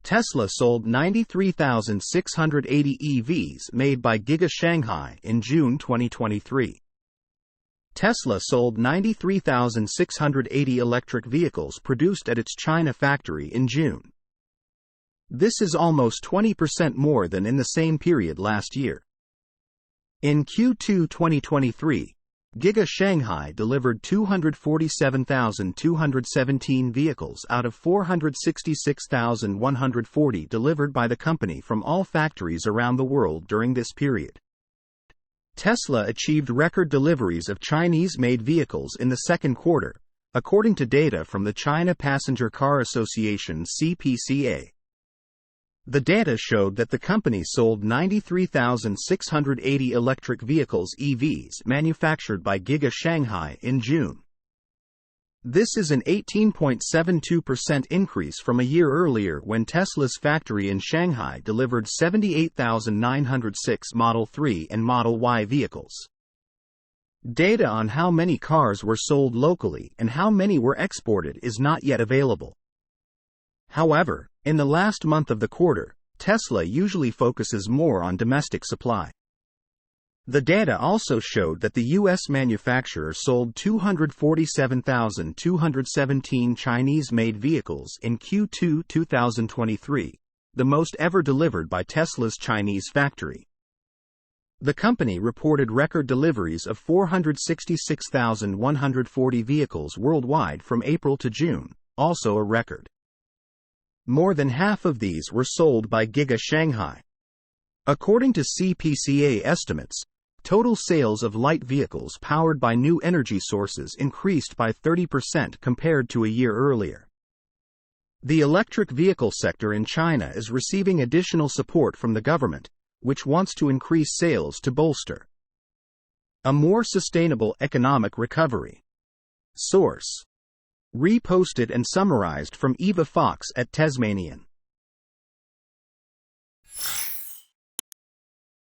Tesla sold 93,680 EVs made by Giga Shanghai in June 2023. Tesla sold 93,680 electric vehicles produced at its China factory in June. This is almost 20% more than in the same period last year. In Q2 2023, Giga Shanghai delivered 247,217 vehicles out of 466,140 delivered by the company from all factories around the world during this period. Tesla achieved record deliveries of Chinese-made vehicles in the second quarter, according to data from the China Passenger Car Association (CPCA). The data showed that the company sold 93,680 electric vehicles (EVs) manufactured by Giga Shanghai in June. This is an 18.72% increase from a year earlier when Tesla's factory in Shanghai delivered 78,906 Model 3 and Model Y vehicles. Data on how many cars were sold locally and how many were exported is not yet available. However, in the last month of the quarter, Tesla usually focuses more on domestic supply. The data also showed that the U.S. manufacturer sold 247,217 Chinese-made vehicles in Q2 2023, the most ever delivered by Tesla's Chinese factory. The company reported record deliveries of 466,140 vehicles worldwide from April to June, also a record. More than half of these were sold by Giga Shanghai. According to CPCA estimates, total sales of light vehicles powered by new energy sources increased by 30% compared to a year earlier. The electric vehicle sector in China is receiving additional support from the government, which wants to increase sales to bolster a more sustainable economic recovery. Source: reposted and summarized from Eva Fox at Tasmanian.